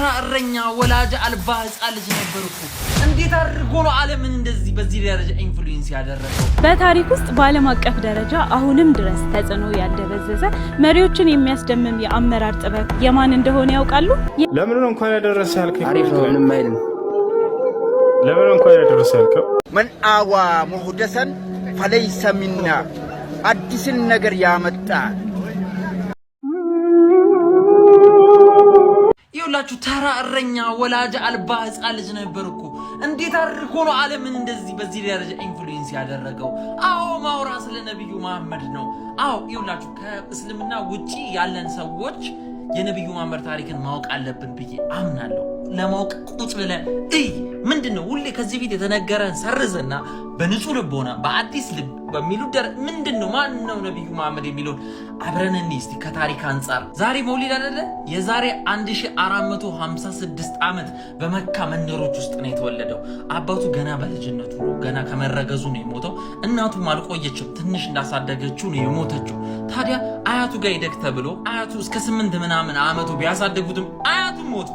ተራ እረኛ ወላጅ አልባ ሕፃን ልጅ ነበርኩ። እንዴት አድርጎ ነው ዓለምን እንደዚህ በዚህ ደረጃ ኢንፍሉዌንስ ያደረገው? በታሪክ ውስጥ በዓለም አቀፍ ደረጃ አሁንም ድረስ ተጽዕኖ ያልደበዘዘ መሪዎችን የሚያስደምም የአመራር ጥበብ የማን እንደሆነ ያውቃሉ? ለምን ነው እንኳን ያደረሰ ያልከኝ? አሪፍ ነው ምንም አይልም። ለምን ነው እንኳን ያደረሰ ያልከው? መን አዋ ሙህደሰን ፈለይሰ ሚና አዲስን ነገር ያመጣ ይውላችሁ ተራ እረኛ ወላጅ አልባ ሕፃን ልጅ ነበርኩ። እንዴት አድርጎ ነው ዓለምን እንደዚህ በዚህ ደረጃ ኢንፍሉዌንስ ያደረገው? አዎ ማውራ ስለ ነብዩ መሐመድ ነው። አዎ ይውላችሁ ከእስልምና ውጪ ያለን ሰዎች የነብዩ መሐመድ ታሪክን ማወቅ አለብን ብዬ አምናለሁ። ለማወቅ ቁጭ ብለን ምንድነው ሁሌ ከዚህ ፊት የተነገረን ሰርዘና በንጹህ ልብ ሆነ በአዲስ ልብ በሚሉ ምንድነው ማን ነው ነብዩ መሐመድ የሚለው አብረን እስቲ ከታሪክ አንፃር ዛሬ መውሊድ አይደለ? የዛሬ 1456 ዓመት በመካ መንደሮች ውስጥ ነው የተወለደው። አባቱ ገና በልጅነቱ ነው ገና ከመረገዙ ነው የሞተው። እናቱም አልቆየችም፣ ትንሽ እንዳሳደገችው ነው የሞተችው። ታዲያ አያቱ ጋር ይደግ ተብሎ አያቱ እስከ 8 ምናምን ዓመቱ ቢያሳደጉትም አያቱ ሞቱ።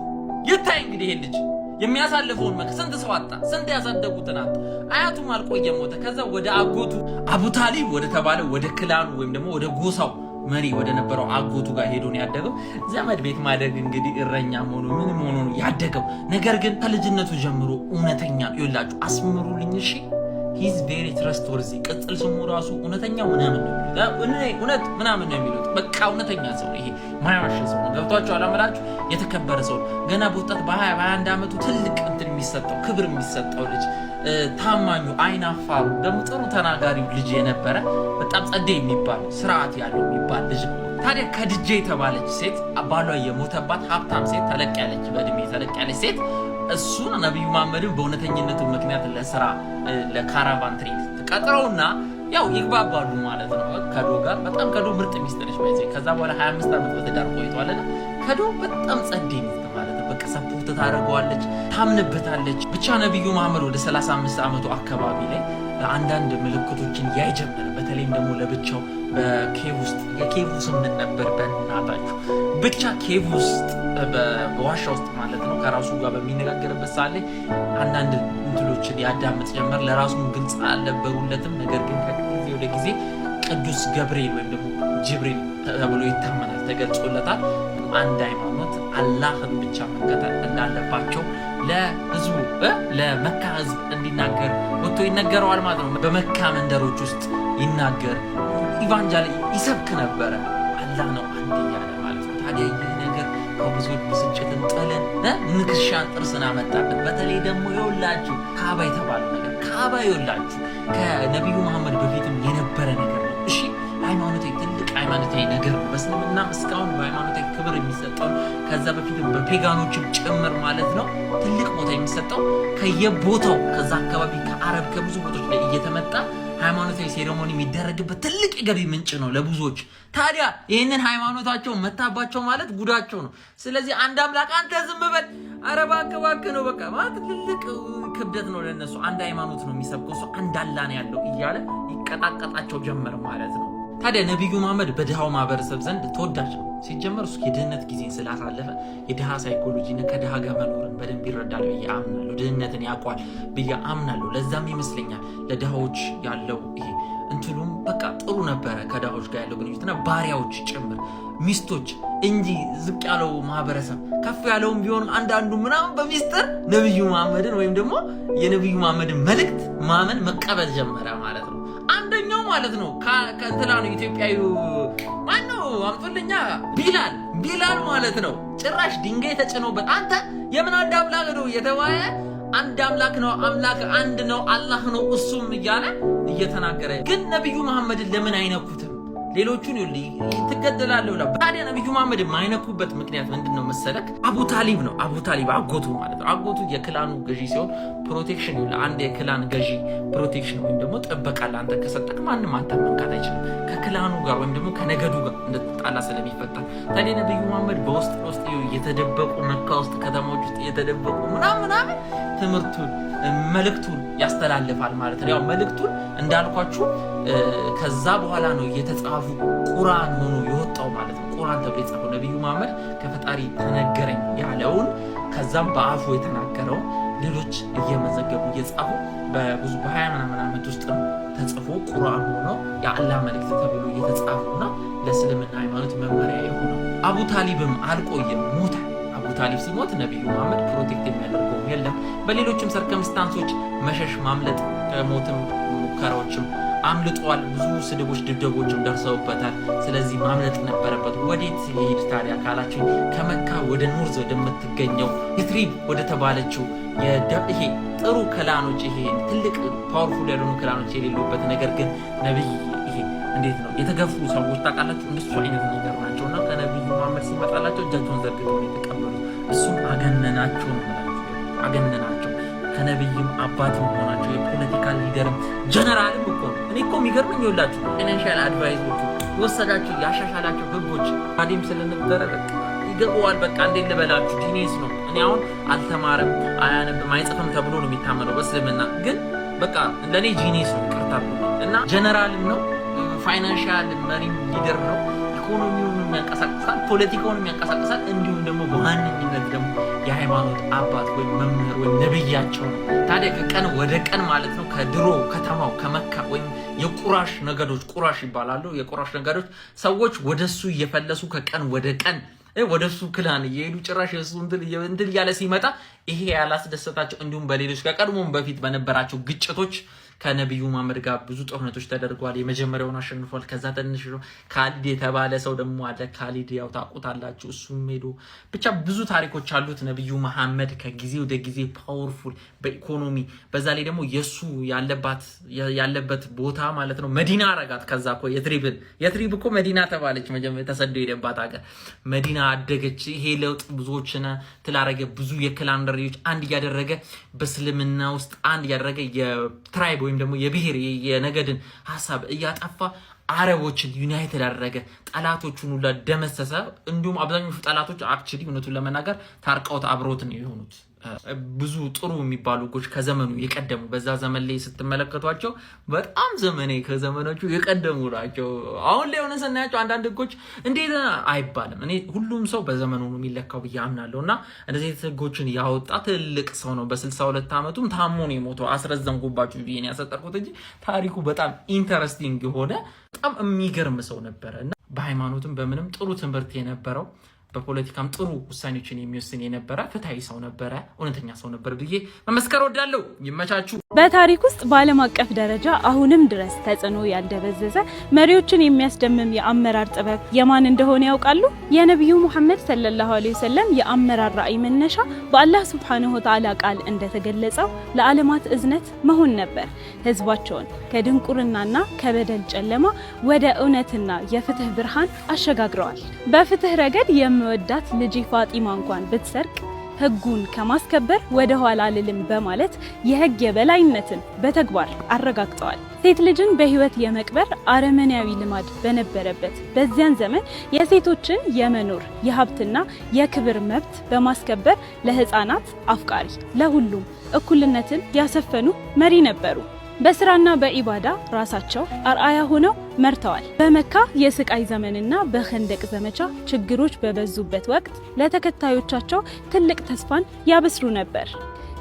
ይታይ እንግዲህ ይሄ ልጅ የሚያሳልፈውን ስንት ሰው አጣ፣ ስንት ያሳደጉትን አጣ። አያቱም አልቆየም ሞተ። ከዛ ወደ አጎቱ አቡ ታሊብ ወደ ተባለው ወደ ክላኑ ወይም ደግሞ ወደ ጎሳው መሪ ወደ ነበረው አጎቱ ጋር ሄዶ ነው ያደገው። ዘመድ ቤት ማደግ እንግዲህ እረኛ ሆኖ ምንም ሆኖ ነው ያደገው። ነገር ግን ከልጅነቱ ጀምሮ እውነተኛ ይላችሁ አስምሩልኝ እሺ ሂዝ ቬሪ ትረስትወርዚ ቅጽል ስሙ ራሱ እውነተኛ ምናምን ነው እውነት ምናምን ነው የሚሉት። በቃ እውነተኛ ሰው ይሄ ማያዋሽ ሰው ነው። ገብቷችኋል? አመላችሁ የተከበረ ሰው ገና በወጣት በ21 ዓመቱ ትልቅ እንትን የሚሰጠው ክብር የሚሰጠው ልጅ ታማኙ አይናፋሩ ደግሞ ጥሩ ተናጋሪው ልጅ የነበረ በጣም ጸደይ የሚባል ስርዓት ያለው የሚባል ልጅ ነው። ታዲያ ከድጄ የተባለች ሴት ባሏ የሞተባት ሀብታም ሴት ተለቅ ያለች በእድሜ ተለቅ ያለች ሴት እሱን ነብዩ መሐመድን በእውነተኝነቱ ምክንያት ለስራ ለካራቫን ትሬድ ተቀጥረውና ያው ይግባባሉ ማለት ነው። ከዶ ጋር በጣም ከዶ ምርጥ ሚስት ነች ማለት ነው። ከዛ በኋላ 25 ዓመት በትዳር ቆይቷልና ከዶ በጣም ጸደይ ሚስት ማለት ነው። በቃ ሰፖርት ታደርገዋለች፣ ታምንበታለች። ብቻ ነብዩ መሐመድ ወደ 35 ዓመቱ አካባቢ ላይ አንዳንድ ምልክቶችን ያይጀምር። በተለይም ደግሞ ለብቻው በኬቭ ውስጥ የኬቭ ስም ነበር በእናታችሁ ብቻ ኬቭ ውስጥ በዋሻ ውስጥ ማለት ነው ከራሱ ጋር በሚነጋገርበት ሰዓት ላይ አንዳንድ እንትሎችን ያዳምጥ ጀመር። ለራሱም ግልጽ አልነበሩለትም። ነገር ግን ከጊዜ ወደ ጊዜ ቅዱስ ገብርኤል ወይም ደግሞ ጅብሪል ተብሎ ይታመናል፣ ተገልጾለታል። አንድ ሃይማኖት አላህን ብቻ መከተል እንዳለባቸው ለህዝቡ ለመካ ህዝብ እንዲናገር ወጥቶ ይነገረዋል ማለት ነው። በመካ መንደሮች ውስጥ ይናገር ኢቫንጀሊ ይሰብክ ነበረ። አላህ ነው አንድ ያለ ማለት ነው። ታዲያ ይህ ነገር ከብዙዎች ብስጭትን ጥልን ንክሻን ጥርስን አመጣበት። በተለይ ደግሞ ይኸውላችሁ ካባ የተባለው ነገር ካባ ይኸውላችሁ ከነብዩ መሐመድ በፊትም የነበረ ነገር ነው። እሺ ሃይማኖታዊ ትልቅ ሃይማኖታዊ ነገር ነው። በእስልምና እስካሁን በሃይማኖታዊ ክብር የሚሰጠው ከዛ በፊትም በፔጋኖችም ጭምር ማለት ነው ትልቅ ቦታ የሚሰጠው ከየቦታው ከዛ አካባቢ ከአረብ ከብዙ ቦታዎች ላይ እየተመጣ ሃይማኖታዊ ሴሬሞኒ የሚደረግበት ትልቅ የገቢ ምንጭ ነው ለብዙዎች። ታዲያ ይህንን ሃይማኖታቸው መታባቸው ማለት ጉዳቸው ነው። ስለዚህ አንድ አምላክ አንተ ዝም በል ኧረ እባክህ ነው በቃ ማለት ትልቅ ክብደት ነው ለነሱ። አንድ ሃይማኖት ነው የሚሰብከው እሱ አንድ አላህ ነው ያለው እያለ ይቀጣቀጣቸው ጀመር ማለት ነው። ታዲያ ነብዩ መሐመድ በድሃው ማህበረሰብ ዘንድ ተወዳጅ ነው። ሲጀመር እሱ የድህነት ጊዜን ስላሳለፈ የድሃ ሳይኮሎጂና ከድሃ ጋር መኖርን በደንብ ይረዳል ብዬ አምናለሁ። ድህነትን ያውቋል ብዬ አምናለሁ። ለዛም ይመስለኛል ለድሃዎች ያለው ይሄ እንትሉም በቃ ጥሩ ነበረ። ከድሃዎች ጋር ያለው ግንኙነትና ባሪያዎች ጭምር ሚስቶች እንጂ ዝቅ ያለው ማህበረሰብ ከፍ ያለውም ቢሆንም አንዳንዱ ምናምን በሚስጥር ነብዩ መሐመድን ወይም ደግሞ የነብዩ መሐመድን መልእክት ማመን መቀበል ጀመረ ማለት ነው። አንደኛው ማለት ነው ከእንትና ነው ኢትዮጵያዊ ማነው አምጥልኛ ቢላል ማለት ነው። ጭራሽ ድንጋይ ተጭኖበት አንተ የምን አንድ አምላክ ነው የተባለ አንድ አምላክ ነው፣ አምላክ አንድ ነው፣ አላህ ነው እሱም እያለ እየተናገረ ግን ነብዩ መሐመድን ለምን አይነኩትም? ሌሎቹን ትገደላለህ ብላ። ታዲያ ነብዩ መሐመድ የማይነኩበት ምክንያት ምንድነው መሰለክ? አቡ ታሊብ ነው። አቡ ታሊብ አጎቱ ማለት ነው። አጎቱ የክላኑ ገዢ ሲሆን ፕሮቴክሽን አንድ የክላን ገዢ ፕሮቴክሽን ወይም ደግሞ ጥበቃ ለአንተ ከሰጠክ ማንም አንተ መንካት አይችልም። ከክላኑ ጋር ወይም ደግሞ ከነገዱ ጋር እንደተጣላ ስለሚፈጠር ታዲያ ነብዩ መሐመድ በውስጥ እየተደበቁ መካ ውስጥ ከተማዎች ውስጥ እየተደበቁ ምናምን ትምህርቱን መልእክቱን ያስተላልፋል ማለት ነው። ያው መልእክቱን እንዳልኳችሁ ከዛ በኋላ ነው እየተጻፉ ቁርአን ሆኖ የወጣው ማለት ነው። ቁርአን ተብሎ የጻፈው ነብዩ መሐመድ ከፈጣሪ ተነገረኝ ያለውን ከዛም በአፉ የተናገረው ሌሎች እየመዘገቡ እየጻፉ በብዙ በ20 ምናምን ዓመት ውስጥ ነው ተጽፎ ቁርአን ሆኖ የአላህ መልእክት ተብሎ እየተጻፈና ለእስልምና ሃይማኖት መመሪያ የሆነው። አቡ ታሊብም አልቆየም፣ ሞተ። አቡ ታሊብ ሲሞት ነቢዩ መሐመድ ፕሮቴክት የሚያደርገው የለም። በሌሎችም ሰርከምስታንሶች መሸሽ፣ ማምለጥ፣ ሞትም ሙከራዎችም አምልጧል። ብዙ ስድቦች፣ ድብደቦችም ደርሰውበታል። ስለዚህ ማምለጥ ነበረበት። ወዴት ይሄድ ታዲያ ካላችሁ ከመካ ወደ ኖርዝ ወደምትገኘው የትሪብ ወደ ተባለችው ይሄ ጥሩ ክላኖች ይሄ ትልቅ ፓወርፉል ያልሆኑ ክላኖች የሌሉበት ነገር ግን ነብይ ይሄ እንዴት ነው የተገፉ ሰዎች ታውቃላችሁ፣ እንደሱ አይነት ነገር ናቸውና ከነብዩ መሐመድ ሲመጣላቸው እጃቸውን ዘርግተው የተቀበሉት እሱም አገነናቸው ነው ማለት አገነናቸው። ከነብይም አባትም ሆናቸው የፖለቲካል ሊደርም ጀነራልም እኮ ነው። እኔ እኮ የሚገርመኝ ይኸውላችሁ ፋይናንሻል አድቫይዞቹ የወሰዳቸው ያሻሻላቸው ህጎች አዲም ስለነበረ በቃ ይገባዋል። በቃ እንዴት ልበላችሁ ጂኒየስ ነው። እኔ አሁን አልተማረም አያነብም አይጽፍም ተብሎ ነው የሚታመነው በእስልምና ግን በቃ ለእኔ ጂኒየስ ነው ይቅርታ እና ጀነራልም ነው ፋይናንሻል መሪም ሊደር ነው። ኢኮኖሚውን የሚያንቀሳቅሳል፣ ፖለቲካውን የሚያንቀሳቅሳል። እንዲሁም ደግሞ በዋነኝነት ደግሞ የሃይማኖት አባት ወይም መምህር ወይም ነብያቸው ነው። ታዲያ ከቀን ወደ ቀን ማለት ነው ከድሮ ከተማው ከመካ ወይም የቁራሽ ነገዶች ቁራሽ ይባላሉ የቁራሽ ነገዶች ሰዎች ወደሱ እየፈለሱ ከቀን ወደ ቀን ወደሱ ክላን እየሄዱ ጭራሽ የሱ እንትን እያለ ሲመጣ ይሄ ያላስደሰታቸው እንዲሁም በሌሎች ከቀድሞም በፊት በነበራቸው ግጭቶች ከነብዩ መሐመድ ጋር ብዙ ጦርነቶች ተደርጓል። የመጀመሪያውን አሸንፏል። ከዛ ትንሽ ካሊድ የተባለ ሰው ደግሞ አለ። ካሊድ ያው ታውቁታላችሁ። እሱም ሄዶ ብቻ ብዙ ታሪኮች አሉት። ነብዩ መሐመድ ከጊዜ ወደ ጊዜ ፓወርፉል በኢኮኖሚ በዛ ላይ ደግሞ የሱ ያለበት ቦታ ማለት ነው መዲና አረጋት። ከዛ እኮ የትሪብ እኮ መዲና ተባለች። መጀመሪያ ተሰደው የሄደባት ሀገር መዲና አደገች። ይሄ ለውጥ ብዙዎችን ትላረገ ብዙ የክላንደሪዎች አንድ እያደረገ በእስልምና ውስጥ አንድ እያደረገ የትራይብ ወይም ደግሞ የብሔር የነገድን ሐሳብ እያጠፋ አረቦችን ዩናይትድ አደረገ። ጠላቶቹን ሁሉ ደመሰሰ። እንዲሁም አብዛኞቹ ጠላቶች አክቹሊ እውነቱን ለመናገር ታርቀውት አብሮት ነው የሆኑት። ብዙ ጥሩ የሚባሉ ህጎች ከዘመኑ የቀደሙ በዛ ዘመን ላይ ስትመለከቷቸው በጣም ዘመኔ ከዘመኖቹ የቀደሙ ናቸው። አሁን ላይ ሆነ ስናያቸው አንዳንድ ህጎች እንዴት አይባልም። እኔ ሁሉም ሰው በዘመኑ ነው የሚለካው ብዬ አምናለሁ እና እንደዚህ ህጎችን ያወጣ ትልቅ ሰው ነው። በ62 ዓመቱም ታሞ ነው የሞተው። አስረዘምኩባችሁ ብዬ ነው ያሰጠርኩት እንጂ ታሪኩ በጣም ኢንተረስቲንግ የሆነ በጣም የሚገርም ሰው ነበረ እና በሃይማኖትም በምንም ጥሩ ትምህርት የነበረው በፖለቲካም ጥሩ ውሳኔዎችን የሚወስን የነበረ ፍትሃዊ ሰው ነበረ፣ እውነተኛ ሰው ነበር ብዬ መመስከር ወዳለሁ። ይመቻችሁ። በታሪክ ውስጥ በዓለም አቀፍ ደረጃ አሁንም ድረስ ተጽዕኖ ያልደበዘዘ መሪዎችን የሚያስደምም የአመራር ጥበብ የማን እንደሆነ ያውቃሉ? የነብዩ መሐመድ ሰለላሁ ዐለይሂ ወሰለም የአመራር ራዕይ መነሻ በአላህ ሱብሓነሁ ወተዓላ ቃል እንደተገለጸው ለዓለማት እዝነት መሆን ነበር። ህዝባቸውን ከድንቁርናና ከበደል ጨለማ ወደ እውነትና የፍትህ ብርሃን አሸጋግረዋል። በፍትህ ረገድ የምወዳት ልጅ ፋጢማ እንኳን ብትሰርቅ ህጉን ከማስከበር ወደ ኋላ አልልም በማለት የህግ የበላይነትን በተግባር አረጋግጠዋል። ሴት ልጅን በህይወት የመቅበር አረመኔያዊ ልማድ በነበረበት በዚያን ዘመን የሴቶችን የመኖር የሀብትና የክብር መብት በማስከበር ለህፃናት አፍቃሪ፣ ለሁሉም እኩልነትን ያሰፈኑ መሪ ነበሩ። በስራና በኢባዳ ራሳቸው አርአያ ሆነው መርተዋል። በመካ የስቃይ ዘመንና በኸንደቅ ዘመቻ ችግሮች በበዙበት ወቅት ለተከታዮቻቸው ትልቅ ተስፋን ያበስሩ ነበር።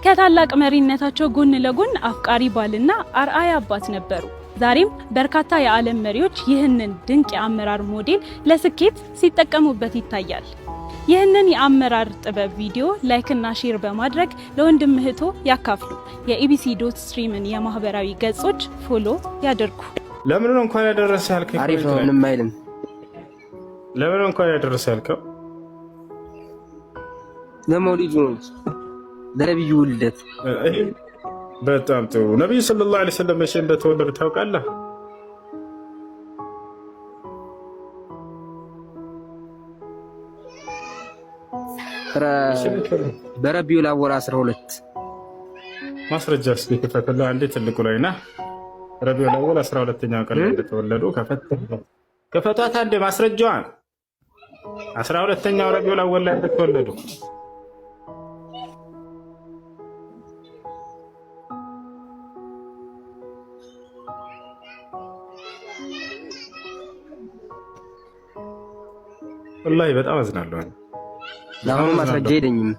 ከታላቅ መሪነታቸው ጎን ለጎን አፍቃሪ ባልና አርአያ አባት ነበሩ። ዛሬም በርካታ የዓለም መሪዎች ይህንን ድንቅ የአመራር ሞዴል ለስኬት ሲጠቀሙበት ይታያል። ይህንን የአመራር ጥበብ ቪዲዮ ላይክ እና ሼር በማድረግ ለወንድም እህቶ ያካፍሉ። የኢቢሲ.ስትሪምን የማህበራዊ ገጾች ፎሎ ያደርጉ። ለምን ነው እንኳን ያደረሰ ያልከው? አሪፍ ነው፣ ምንም አይልም። ለምን ነው እንኳን ያደረሰ ያልከው? ለመውሊዱ ነው፣ ለነብዩ ውልደት። በጣም ጥሩ። ነብዩ ሰለላሁ ዐለይሂ ወሰለም መቼ እንደተወለዱ ታውቃለህ? በረቢዑል አወል 12 ማስረጃ እስኪ ተፈተለ አንዴ ትልቁ ላይ ና ረቢዑል አወል 12ኛው ቀን እንደተወለዱ ከፈቷት አንዴ ማስረጃዋን 12ኛው ረቢዑል አወል ላይ እንደተወለዱ ወላሂ በጣም አዝናለሁ። ለአሁኑ ማስረጃ የለኝም።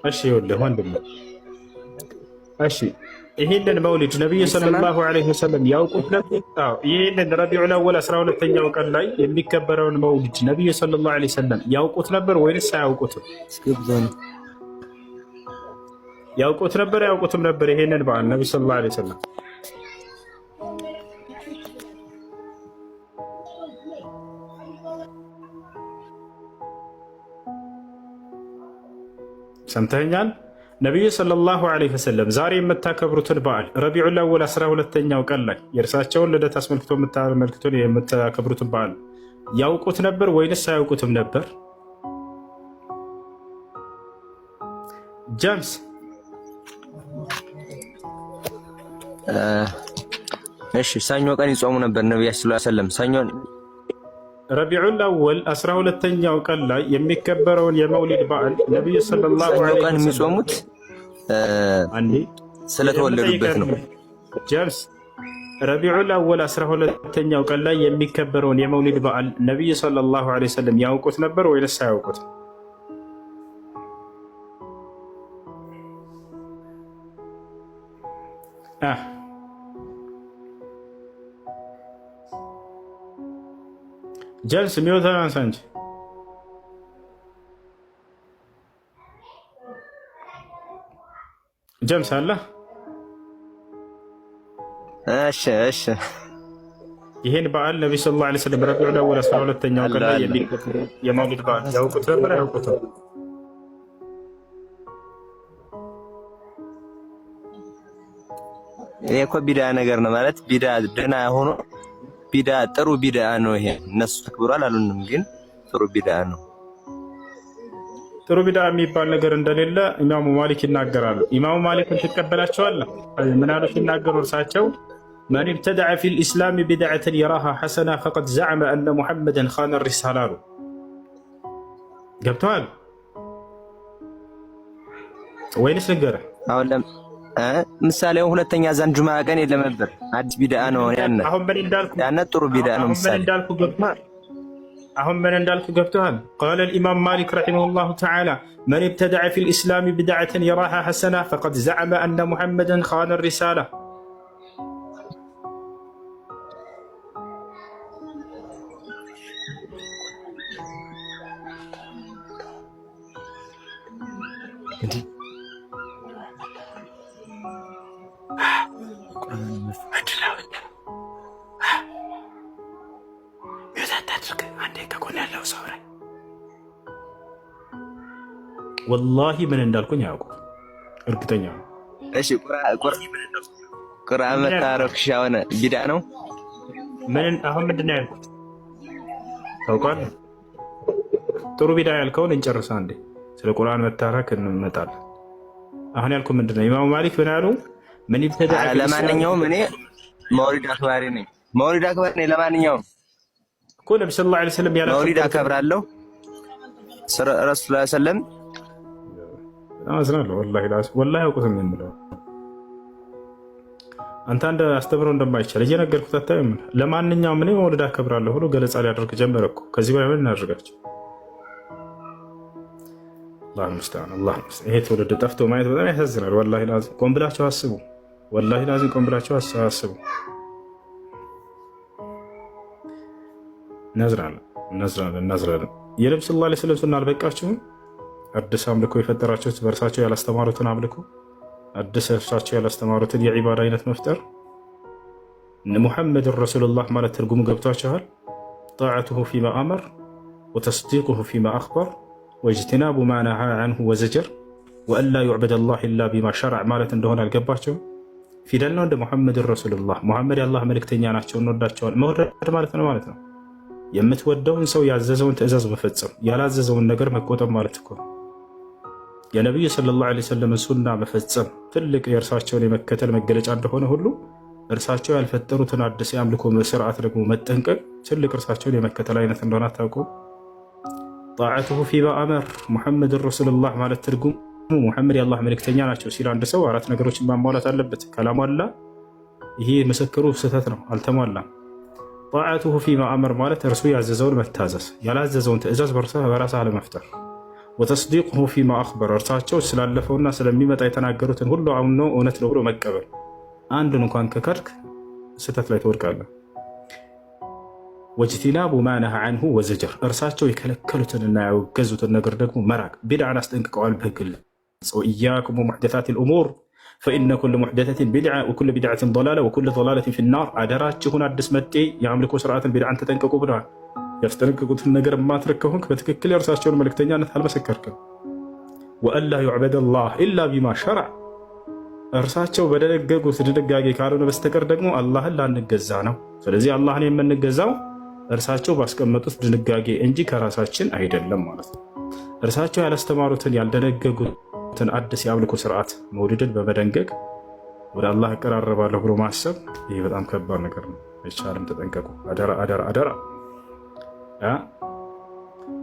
እሺ ይኸውልህ ወንድም፣ እሺ ይሄንን መውሊድ ነብዩ ሰለላሁ ዐለይሂ ወሰለም ያውቁት ነበር? አዎ ይሄንን ረቢዑል አወል 12ኛው ቀን ላይ የሚከበረውን መውሊድ ነብዩ ሰለላሁ ዐለይሂ ወሰለም ያውቁት ነበር ወይንስ አያውቁትም? ያውቁት ነበር አያውቁትም ነበር? ይሄንን በዓል ነብዩ ሰለላሁ ዐለይሂ ወሰለም ሰምተኛል? ነቢዩ ሰለላሁ ዐለይሂ ወሰለም ዛሬ የምታከብሩትን በዓል ረቢዑል አወል 12ኛው ቀን ላይ የእርሳቸውን ልደት አስመልክቶ የምታከብሩትን በዓል ያውቁት ነበር ወይንስ አያውቁትም ነበር? ጀምስ እሺ፣ ሰኞ ቀን ይጾሙ ነበር ነብያችን ሰለላሁ ዐለይሂ ወሰለም። ሰኞን ረቢዑል አወል 12ኛው ቀን ላይ የሚከበረውን የመውሊድ በዓል ነብዩ ሰለላሁ ዐለይሂ ወሰለም የሚጾሙት ስለተወለዱበት ነው። ጀምስ ረቢዑል አወል 12ኛው ቀን ላይ የሚከበረውን የመውሊድ በዓል ነብዩ ሰለላሁ ዐለይሂ ወሰለም ያውቁት ነበር ወይስ አያውቁት? ጀምስ ሚወታ አንሳ እንጂ ጀምስ አለ። እሺ እሺ፣ ይሄን በዓል ነብዩ ሰለላሁ ዐለይሂ ወሰለም ረቢዑል አወል 12ኛው ቀን ላይ የሚከበረው የመውሊድ በዓል ያውቁት ነበር አያውቁትም? ይሄ እኮ ቢዳ ነገር ነው ማለት ቢዳ ደህና ሆኖ ቢዳ ጥሩ ቢዳ ነው። ይሄ እነሱ ተክብሯል አሉንም፣ ግን ጥሩ ቢዳ ነው። ጥሩ ቢዳ የሚባል ነገር እንደሌለ ኢማሙ ማሊክ ይናገራሉ። ኢማሙ ማሊክን ትቀበላቸዋለህ? ምን አሉ ሲናገሩ እርሳቸው መን ኢብተደዐ ፊል ኢስላም ቢድዐተን የራሃ ሐሰና ፈቀድ ዘዐመ አነ ሙሐመደን ኻነ ሪሳላ አሉ። ገብተዋል ወይንስ ልንገርህ? አሁን ምሳሌው ሁለተኛ ዛን ጁማ ቀን የለም ነበር። አዲስ ቢድዓ ነው ያነ። አሁን ምን እንዳልኩ ያነ ጥሩ ቢድዓ ነው። ምሳሌ አሁን ምን እንዳልኩ ገብቶሃል? ቃለ الإمام مالك رحمه الله تعالى من ابتدع في الإسلام بدعة يراها حسنة فقد زعم أن محمدا خان الرسالة. ወላሂ ምን እንዳልኩኝ አያውቁም፣ እርግጠኛ ነው። እሺ ቁርአን መታረክሽ ሆነ ቢድዓ ነው። አሁን ምንድን ነው ያልኩት ታውቃለህ? ጥሩ ቢድዓ ያልከውን እንጨርስ አንዴ፣ ስለ ቁርአን መታረክ እንመጣለን። አሁን ያልኩት ምንድን ነው? ኢማሙ ማሊክ ምን አሉ? ምን ይብተዳ። ለማንኛውም እኔ መውሊድ አክባሪ ነኝ። መውሊድ አክባሪ ነኝ። ለማንኛውም እኮ ነብዩ ሰለላሁ ዐለይሂ ወሰለም ያላቸው መውሊድ አከብራለሁ። ረሱል ሰለላሁ ዐለይሂ ወሰለም አዝናለሁ። ወላሂ አውቁትም የምለው አንተ አንድ አስተምሮ እንደማይቻል እየነገርኩት አታይም። ለማንኛውም እኔ መውሊድ አከብራለሁ ብሎ ገለጻ ሊያደርግ ጀመረ እኮ። ከዚህ በላይ ምን እናደርጋቸው? አላህ ሙስተዓን። ይሄ ትውልድ ጠፍቶ ማየት በጣም ያሳዝናል። ወላሂ ላዚም ቆም ብላችሁ አስቡ። ወላሂ ላዚም ቆም ብላችሁ አስቡ። እናዝራለን። የነብዩ ሰለላሁ ዐለይሂ ወሰለም ሱና አልበቃችሁም? አዲስ አምልኮ የፈጠራችሁት በእርሳቸው ያላስተማሩትን አምልኮ፣ አዲስ እርሳቸው ያላስተማሩትን የዒባዳ አይነት መፍጠር። ሙሐመድን ረሱሉላህ ማለት ትርጉሙ ገብቷችኋል? ጣዕቱሁ ፊማ አመር ወተስዲቁሁ ፊማ አኽበር ወእጅትናቡ ማ ነሃ ዐንሁ ወዘጀር ወአላ ዩዕበደ ላህ ኢላ ቢማ ሸረዕ ማለት እንደሆነ አልገባቸውም? ፊደል ነው እንደ ሙሐመድን ረሱሉላህ። ሙሐመድ የአላህ መልእክተኛ ናቸው፣ እንወዳቸዋል። መውደድ ማለት ነው ማለት ነው የምትወደውን ሰው ያዘዘውን ትእዛዝ መፈጸም፣ ያላዘዘውን ነገር መቆጠብ ማለት እኮ። የነቢዩ ሰለላሁ ዐለይሂ ወሰለም ሱና መፈጸም ትልቅ የእርሳቸውን የመከተል መገለጫ እንደሆነ ሁሉ እርሳቸው ያልፈጠሩትን አዲስ የአምልኮ ስርዓት ደግሞ መጠንቀቅ ትልቅ እርሳቸውን የመከተል አይነት እንደሆነ አታውቁ? ጣዕቱሁ ፊማ አመር ሙሐመድን ረሱሉላህ ማለት ትርጉም ሙሐመድ የአላህ መልእክተኛ ናቸው ሲል አንድ ሰው አራት ነገሮችን ማሟላት አለበት። ካላሟላ ይሄ ምስክሩ ስህተት ነው፣ አልተሟላም። ጣዕቱሁ ፊማ አመር ማለት እርሱ ያዘዘውን መታዘዝ፣ ያላዘዘውን ትእዛዝ በራስህ አለመፍጠር። ወተስዲቁሁ ፊማ አኽበር እርሳቸው ስላለፈውና ስለሚመጣ የተናገሩትን ሁሉ አምኖ እውነት ነው ብሎ መቀበል። አንዱን እንኳን ከከድክ ስህተት ላይ ትወድቃለህ። ወጅቲናቡ ማ ነሃ ዐንሁ ወዘጀር እርሳቸው የከለከሉትንና ያወገዙትን ነገር ደግሞ መራቅ። ቢድዓን አስጠንቅቀዋል በግልጽ ወኢያኩም ወሙሕደሳቲል ኡሙር ፈኢነ ኩለ ሙሕደሰትን ቢድዓ ወኩለ ቢድዓትን ዶላላ ወኩለ ዶላለትን ፊናር። አደራችሁን አዲስ መጤ የአምልኮ ስርዓትን ቢድዓን ተጠንቀቁ ብለዋል። ያስጠነቅቁትን ነገር ማትረክ ከሆንክ በትክክል የእርሳቸውን መልእክተኛነት አልመሰከርክም። ወአላ ዩዕበደ ላህ ኢላ ቢማ ሸረዕ እርሳቸው በደነገጉት ድንጋጌ ካልሆነ በስተቀር ደግሞ አላህን ላንገዛ ነው። ስለዚህ አላህን የምንገዛው እርሳቸው ባስቀመጡት ድንጋጌ እንጂ ከራሳችን አይደለም ማለት ነው። እርሳቸው ያላስተማሩትን ያልደነገጉትን አዲስ የአምልኮ ስርዓት መውደድን በመደንገግ ወደ አላህ እቀራረባለሁ ብሎ ማሰብ ይህ በጣም ከባድ ነገር ነው። አይቻልም። ተጠንቀቁ። አደራ አደራ አደራ።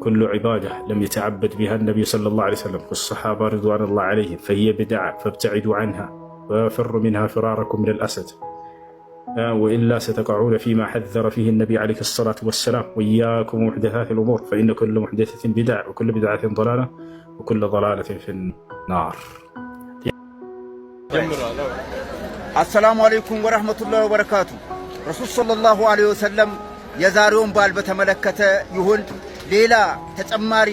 ኩሉ ዒባዳ ለም የተዓበድ ቢሃ ነቢዩ ሰለላሁ ዐለይሂ ወሰለም ወሰሓባ ሪድዋኑላሂ ዐለይሂም ፈሂየ ቢድዓ ፈብተዒዱ ዐንሃ ወፈሩ ሚንሃ ፍራረኩም ሚነል አሰድ ወኢላ ሰተቀዑነ ፊማ ሐዘረ ፊህ ነቢዩ ዐለይሂ ሰላቱ ወሰላም ወኢያኩም ወሙሕደሳቲል ኡሙር ፈኢነ ኩለ ሙሕደሰትን ቢድዓ ወኩለ ቢድዓትን ዶላላ ወኩለ ዶላለትን ፊናር። አሰላሙ አለይኩም ወረሕመቱላሂ ወበረካቱ። ረሱል ሰለላሁ ዐለይሂ ወሰለም የዛሬውን በዓል በተመለከተ ይሁን ሌላ ተጨማሪ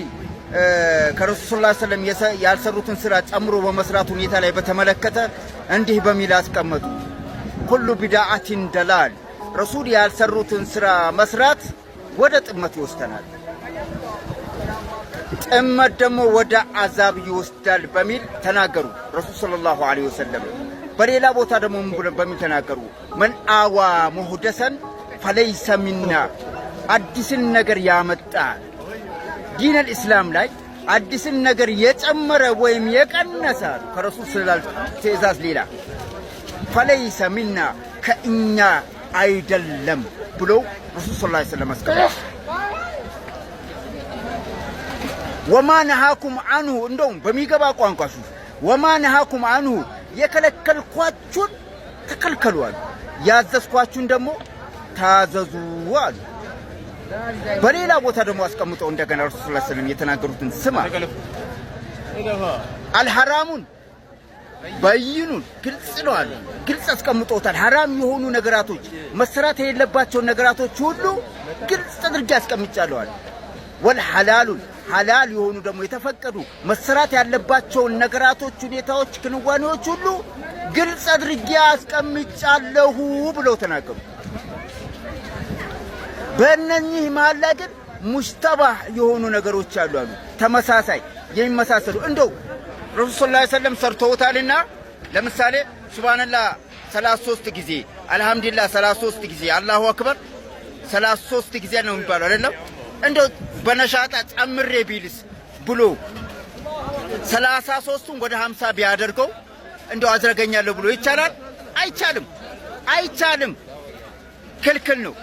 ከረሱል ሰለላሁ ዐለይሂ ወሰለም ያልሰሩትን ስራ ጨምሮ በመስራት ሁኔታ ላይ በተመለከተ እንዲህ በሚል አስቀመጡ። ኩሉ ቢድዓቲን ደላል ረሱል ያልሰሩትን ስራ መስራት ወደ ጥመት ይወስደናል፣ ጥመት ደግሞ ወደ አዛብ ይወስዳል በሚል ተናገሩ ረሱል ሰለላሁ ዐለይሂ ወሰለም። በሌላ ቦታ ደግሞ በሚል ተናገሩ። መን አዋ ሙህደሰን ፈለይሰ ሚና አዲስን ነገር ያመጣ ዲነል ኢስላም ላይ አዲስን ነገር የጨመረ ወይም የቀነሰ ከረሱል ሰለላሁ ትእዛዝ ሌላ ፈለይሰ ሚና ከእኛ አይደለም ብሎ ረሱል ሰለላሁ ዐለይሂ ወሰለም አስቀመጡ። ወማ ነሃኩም አንሁ እንደውም በሚገባ ቋንቋሹ ወማ ነሃኩም አንሁ የከለከልኳችሁን ተከልከሉ አሉ፣ ያዘዝኳችሁን ደግሞ ታዘዙ አሉ። በሌላ ቦታ ደግሞ አስቀምጠው እንደገና ረሱል ሰለላሁ ዐለይሂ ወሰለም የተናገሩትን ስማ። አልሐራሙን በይኑን ግልጽ ነው አሉ። ግልጽ አስቀምጠውታል። ሐራም የሆኑ ነገራቶች መሰራት የሌለባቸውን ነገራቶች ሁሉ ግልጽ አድርጌ አስቀምጫለሁ አሉ። ወልሐላሉን ሐላል የሆኑ ደግሞ የተፈቀዱ መሰራት ያለባቸውን ነገራቶች፣ ሁኔታዎች፣ ክንዋኔዎች ሁሉ ግልጽ አድርጌ አስቀምጫለሁ ብለው ተናገሩ። በእነኚህ መሃል ላይ ግን ሙሽተባህ የሆኑ ነገሮች አሉ አሉ ተመሳሳይ የሚመሳሰሉ እንደው ረሱል ሰለላሁ ዐለይሂ ወሰለም ሰርተውታልና ለምሳሌ ሱብሃንአላህ 33 ጊዜ፣ አልহামዱሊላህ 33 ጊዜ፣ አላሁ አክበር 33 ጊዜ ነው የሚባለው አይደለም። እንደው በነሻጣ ጨምሬ ቢልስ ብሎ 33ቱን ወደ 50 ቢያደርገው እንደው አዝረገኛለሁ ብሎ ይቻላል? አይቻልም፣ አይቻልም፣ ክልክል ነው።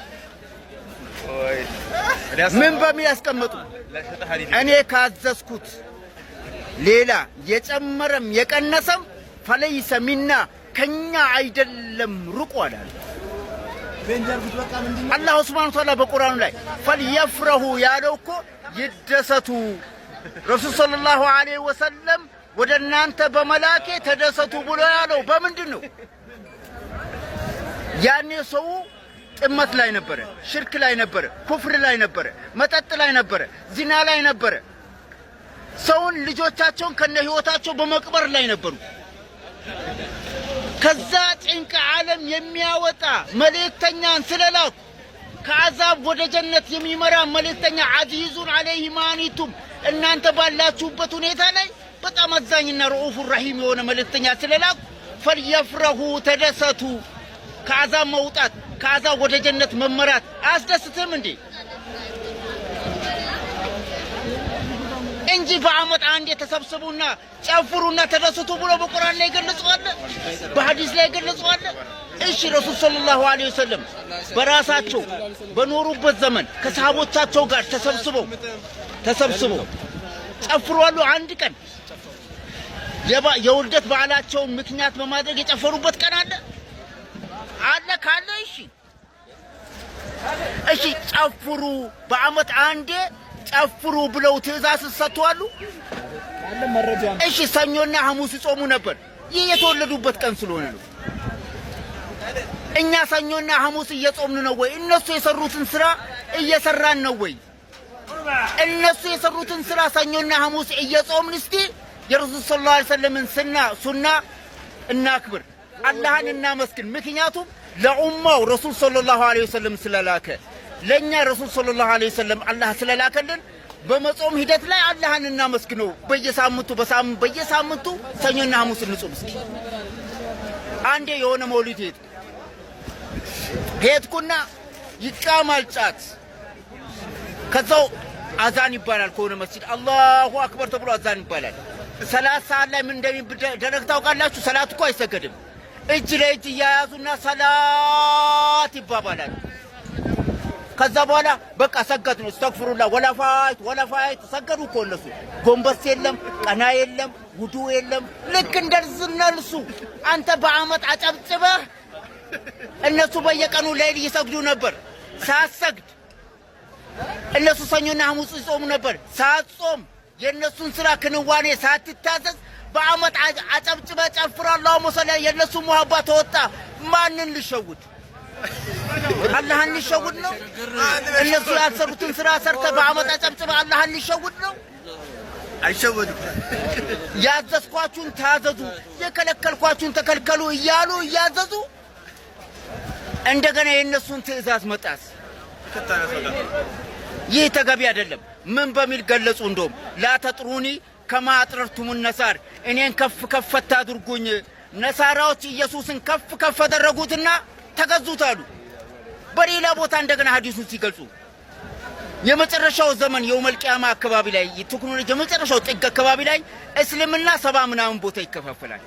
ምን በሚል ያስቀመጡ? እኔ ካዘዝኩት ሌላ የጨመረም የቀነሰም ፈለይሰ ሚና ከኛ አይደለም ሩቁ አላለ አላሁ ሱብሓነሁ ወተዓላ በቁርአኑ ላይ ፈልየፍረሁ ያለው እኮ ይደሰቱ። ረሱል ሰለላሁ ዐለይሂ ወሰለም ወደ እናንተ በመላኬ ተደሰቱ ብሎ ያለው በምንድን ነው? ያኔ ሰው ጥመት ላይ ነበረ፣ ሽርክ ላይ ነበረ፣ ኩፍር ላይ ነበረ፣ መጠጥ ላይ ነበረ፣ ዚና ላይ ነበረ። ሰውን ልጆቻቸውን ከነ ህይወታቸው በመቅበር ላይ ነበሩ። ከዛ ጭንቅ ዓለም የሚያወጣ መልእክተኛን ስለላኩ ከአዛብ ወደ ጀነት የሚመራ መልእክተኛ አዚዙን ዐለይሂ ማኒቱም እናንተ ባላችሁበት ሁኔታ ላይ በጣም አዛኝና ረኡፍ ረሂም የሆነ መልእክተኛ ስለላኩ ፈልየፍረሁ ተደሰቱ። ከአዛብ መውጣት ከአዛብ ወደ ጀነት መመራት አያስደስትም እንዴ? እንጂ በአመት አንድ ተሰብስቡና ጨፍሩና ተደሰቱ ብሎ በቁርአን ላይ ገለጸዋል፣ በሐዲስ ላይ ገለጸዋል። እሺ ረሱል ሰለላሁ ዐለይሂ ወሰለም በራሳቸው በኖሩበት ዘመን ከሰሃቦቻቸው ጋር ተሰብስበው ጨፍሯሉ። አንድ ቀን የውልደት በዓላቸውን ምክንያት በማድረግ የጨፈሩበት ቀን አለ ካለ እሺ ጨፍሩ፣ በአመት አንዴ ጨፍሩ ብለው ትእዛዝ ሰጥተዋል እሺ ሰኞና ሐሙስ ጾሙ ነበር። ይህ የተወለዱበት ቀን ስለሆነ ነው። እኛ ሰኞና ሐሙስ እየጾምን ነው ወይ? እነሱ የሰሩትን ስራ እየሰራን ነው ወይ? እነሱ የሰሩትን ስራ ሰኞና ሐሙስ እየጾምን እስቲ የረሱል ሰለላሁ ዐለይሂ ወሰለምን ሱና እናክብር፣ አላህን እናመስግን። ምክንያቱም ለኡማው ረሱል ሰለላሁ ዐለይሂ ወሰለም ስለላከ ለኛ ረሱል ሰለላሁ ዐለይሂ ወሰለም አላህ ስለላከልን በመጾም ሂደት ላይ አላህን እናመስግነው። በየሳምንቱ ሰኞና ሐሙስ እንጾም እስኪ። አንዴ የሆነ መውሊድ ሄድኩና ይቃማል ጫት፣ ከዛው አዛን ይባላል ከሆነ መስጂድ አላሁ አክበር ተብሎ አዛን ይባላል። ሰላት ሰዓት ላይ ምን እንደሚደረግ ታውቃላችሁ? ሰላት እኮ አይሰገድም። እጅ ለእጅ እያያዙና ሰላት ይባባላል። ከዛ በኋላ በቃ ሰገድ ነው። አስተግፍሩላህ ወላፋይት ሰገዱ እኮ እነሱ። ጎንበስ የለም ቀና የለም ውዱ የለም። ልክ እንደርዝነልሱ አንተ በአመት አጨብጭበህ እነሱ በየቀኑ ሌሊት ይሰግዱ ነበር። ሳትሰግድ እነሱ ሰኞና ሐሙስ ይጾሙ ነበር። ሳትጾም የእነሱን ስራ ክንዋኔ ሳትታዘዝ በአመት አጨብጭበህ ጨፍር አላሁመ ሰለ የእነሱ ሙሀባ ተወጣ። ማንን ልሸውድ? አላህን ልሸውድ ነው? እነሱ ያሰሩትን ስራ ሰርተ በአመት አጨብጭበህ አላህን ልሸውድ ነው? አይሸወድም። ያዘዝኳችሁን ታዘዙ፣ የከለከልኳችሁን ተከልከሉ እያሉ እያዘዙ እንደገና የእነሱን ትእዛዝ መጣስ ይህ ተገቢ አይደለም። ምን በሚል ገለጹ? እንደውም ላተጥሩኒ ከማ አጥረርቱም ነሳር፣ እኔን ከፍ ከፍ አታድርጉኝ። ነሳራዎች ኢየሱስን ከፍ ከፍ አደረጉትና ተገዙት አሉ። በሌላ ቦታ እንደገና ሐዲሱን ሲገልጹ የመጨረሻው ዘመን የውመል ቂያማ አካባቢ ላይ ቴክኖሎጂ የመጨረሻው ጥግ አካባቢ ላይ እስልምና 70 ምናምን ቦታ ይከፋፈላል።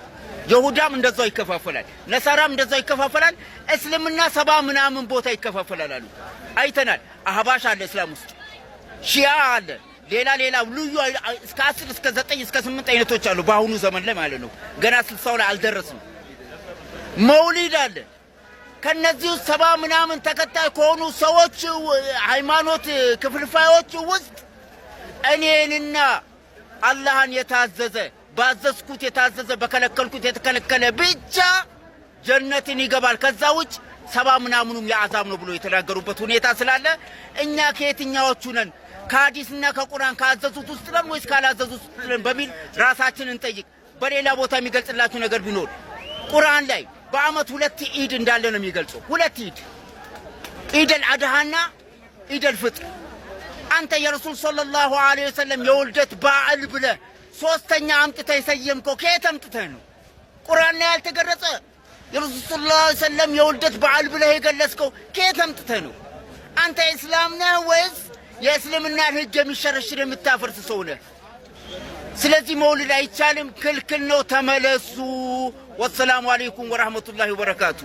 ይሁዳም እንደዛው ይከፋፈላል። ነሳራም እንደዛው ይከፋፈላል። እስልምና 70 ምናምን ቦታ ይከፋፈላል አሉ። አይተናል። አህባሽ አለ እስላም ውስጥ፣ ሺያ አለ፣ ሌላ ልዩ እስከ 10 እስከ 9 እስከ 8 አይነቶች አሉ በአሁኑ ዘመን ላይ ማለት ነው። ገና 60 ላይ አልደረስንም። መውሊድ አለ። ከነዚህ 70 ምናምን ተከታይ ከሆኑ ሰዎች ሃይማኖት ክፍልፋዮች ውስጥ እኔንና አላህን የታዘዘ ባዘዝኩት የታዘዘ በከለከልኩት የተከለከለ ብቻ ጀነትን ይገባል። ከዛ ውጭ 70 ምናምኑም የአዛብ ነው ብሎ የተናገሩበት ሁኔታ ስላለ እኛ ከየትኛዎቹ ነን? ከሐዲስና ከቁርአን ካዘዙት ውስጥ ነን ወይስ ካላዘዙት ውስጥ ነን በሚል ራሳችንን እንጠይቅ። በሌላ ቦታ የሚገልጽላችሁ ነገር ቢኖር ቁርአን ላይ በአመት 2 ኢድ እንዳለ ነው የሚገልጸው። 2 ኢድ፣ ኢደል አድሃና ኢደል ፍጥር። አንተ የረሱል ሰለላሁ ዐለይሂ ወሰለም የውልደት በዓል ብለህ ሶስተኛ አምጥተህ የሰየምከው ከየት አምጥተህ ነው? ቁርአን ላይ ያልተገለጸ የረሱል ሰለላሁ ዐለይሂ ወሰለም የውልደት በዓል ብለህ የገለጽከው ከየት አምጥተህ ነው? አንተ እስላም ነህ ወይስ የእስልምናን ህግ የሚሸረሽር የምታፈርስ ሰው ነህ? ስለዚህ መውሊድ አይቻልም፣ ክልክል ነው። ተመለሱ። ወሰላሙ አለይኩም ወራህመቱላሂ ወበረካቱ።